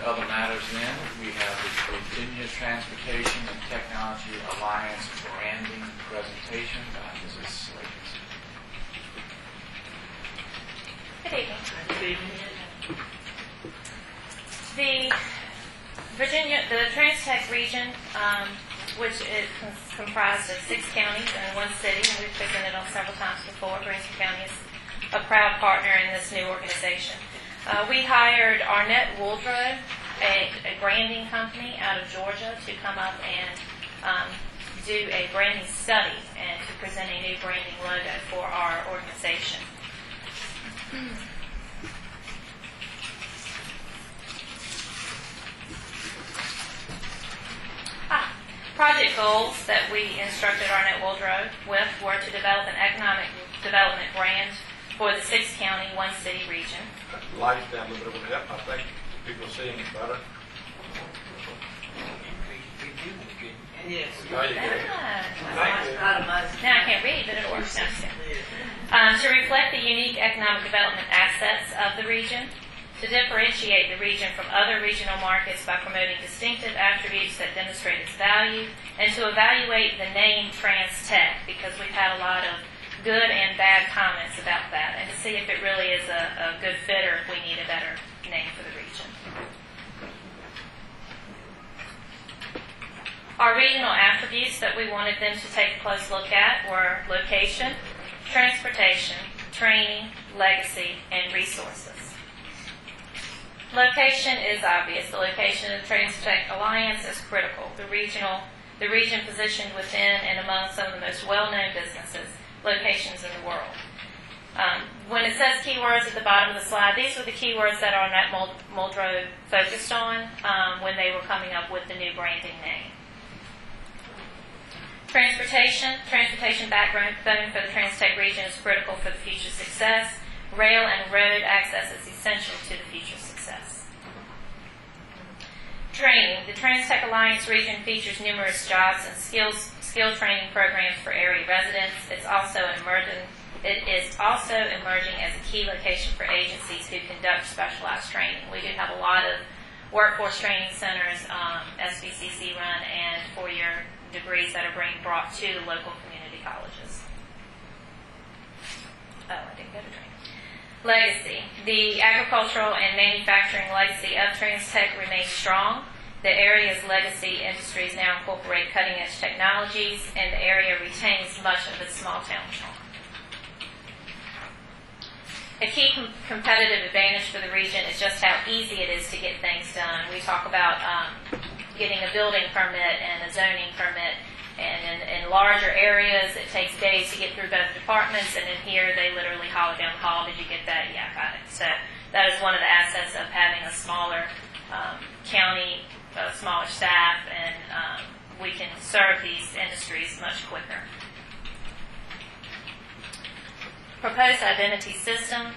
to other matters then. We have the Virginia Transportation and Technology Alliance branding presentation by Mrs. Slakes. Good evening. Good evening. The TransTech region, which is comprised of 6 counties and 1 city, and we've presented on several times before. Branson County is a proud partner in this new organization. We hired Arnett Wooldrow, a branding company out of Georgia, to come up and do a branding study and to present a new branding logo for our organization. Project goals that we instructed Arnett Wooldrow with were to develop an economic development brand for the 6-county, 1-city region. Light down a little bit of help. I think people are seeing it better. Yes. Now you get it. Now I can't read, but it'll work. To reflect the unique economic development assets of the region, to differentiate the region from other regional markets by promoting distinctive attributes that demonstrate its value, and to evaluate the name TransTech, because we've had a lot of good and bad comments about that, and to see if it really is a good fit or if we need a better name for the region. Our regional attributes that we wanted them to take a close look at were location, transportation, training, legacy, and resources. Location is obvious. The location of the TransTech Alliance is critical. The region positioned within and among some of the most well-known businesses, locations in the world. When it says keywords at the bottom of the slide, these were the keywords that Arnett Wooldrow focused on when they were coming up with the new branding name. Transportation backbone for the TransTech region is critical for the future success. Rail and road access is essential to the future success. Training. The TransTech Alliance region features numerous jobs and skill training programs for area residents. It is also emerging as a key location for agencies who conduct specialized training. We do have a lot of workforce training centers, SBCC run, and 4-year degrees that are being brought to the local community colleges. Oh, I didn't go to training. Legacy. The agricultural and manufacturing legacy of TransTech remains strong. The area's legacy industries now incorporate cutting-edge technologies, and the area retains much of its small-town charm. A key competitive advantage for the region is just how easy it is to get things done. We talk about getting a building permit and a zoning permit, and in larger areas it takes days to get through both departments, and in here they literally holler down the hall, did you get that? Yeah, got it. So that is one of the assets of having a smaller county, smaller staff, and we can serve these industries much quicker. Proposed identity system.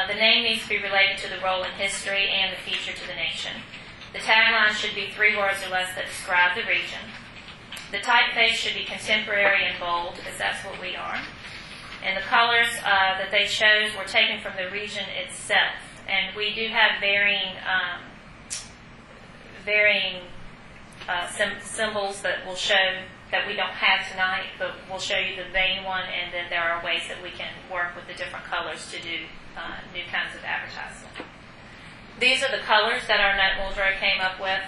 The name needs to be related to the role in history and the future to the nation. The tagline should be 3 words or less that describe the region. The typeface should be contemporary and bold, because that's what we are. And the colors that they chose were taken from the region itself. And we do have varying symbols that will show that we don't have tonight, but we'll show you the main one, and then there are ways that we can work with the different colors to do new kinds of advertising. These are the colors that Arnett Wooldrow came up with.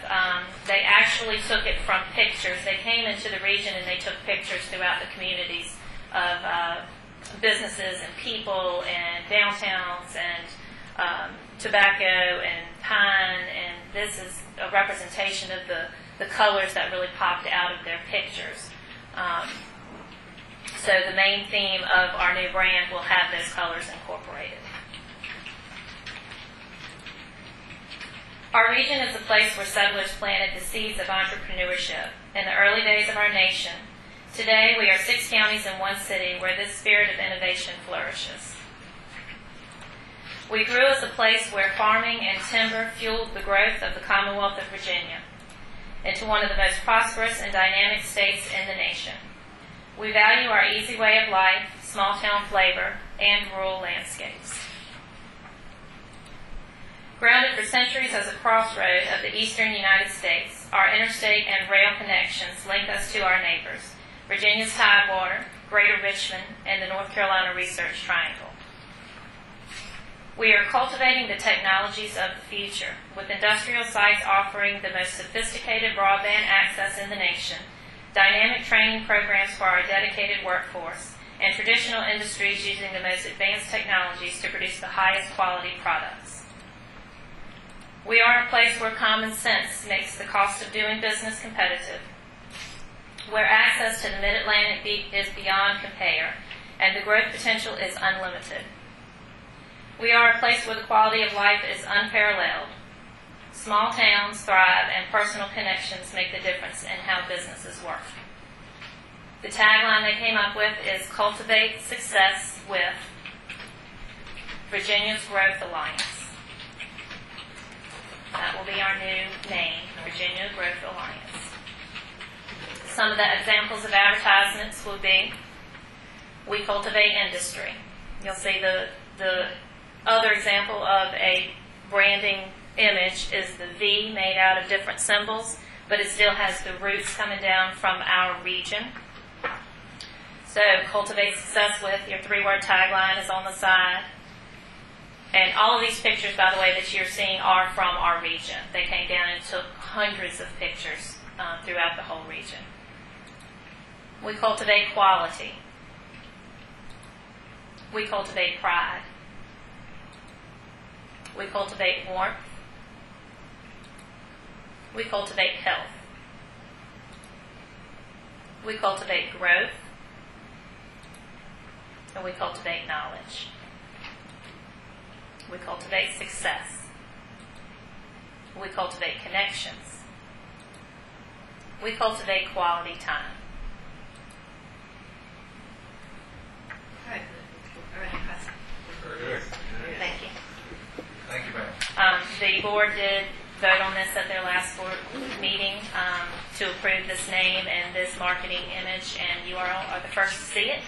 They actually took it from pictures. They came into the region and they took pictures throughout the communities of businesses and people and downtowns and tobacco and pine, and this is a representation of the colors that really popped out of their pictures. So the main theme of our new brand will have those colors incorporated. Our region is a place where settlers planted the seeds of entrepreneurship in the early days of our nation. Today, we are 6 counties and 1 city where this spirit of innovation flourishes. We grew as a place where farming and timber fueled the growth of the Commonwealth of Virginia into one of the most prosperous and dynamic states in the nation. We value our easy way of life, small-town flavor, and rural landscapes. Grounded for centuries as a crossroad of the eastern United States, our interstate and rail connections link us to our neighbors, Virginia's Tidewater, Greater Richmond, and the North Carolina Research Triangle. We are cultivating the technologies of the future, with industrial sites offering the most sophisticated broadband access in the nation, dynamic training programs for our dedicated workforce, and traditional industries using the most advanced technologies to produce the highest quality products. We are a place where common sense makes the cost of doing business competitive, where access to the Mid-Atlantic is beyond compare, and the growth potential is unlimited. We are a place where the quality of life is unparalleled. Small towns thrive, and personal connections make the difference in how businesses work. The tagline they came up with is Cultivate Success with Virginia's Growth Alliance. That will be our new name, Virginia Growth Alliance. Some of the examples of advertisements will be, we cultivate industry. You'll see the other example of a branding image is the V made out of different symbols, but it still has the roots coming down from our region. So cultivate success with, your 3-word tagline is on the side. And all of these pictures, by the way, that you're seeing are from our region. They came down and took hundreds of pictures throughout the whole region. We cultivate quality. We cultivate pride. We cultivate warmth. We cultivate health. We cultivate growth. And we cultivate knowledge. We cultivate success. We cultivate connections. We cultivate quality time. All right. Very good. Thank you. Thank you, ma'am. The board did vote on this at their last board meeting to approve this name and this marketing image, and you all are the first to see it.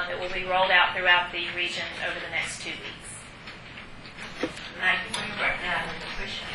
It will be rolled out throughout the region over the next 2 weeks. Mike, right now, the question.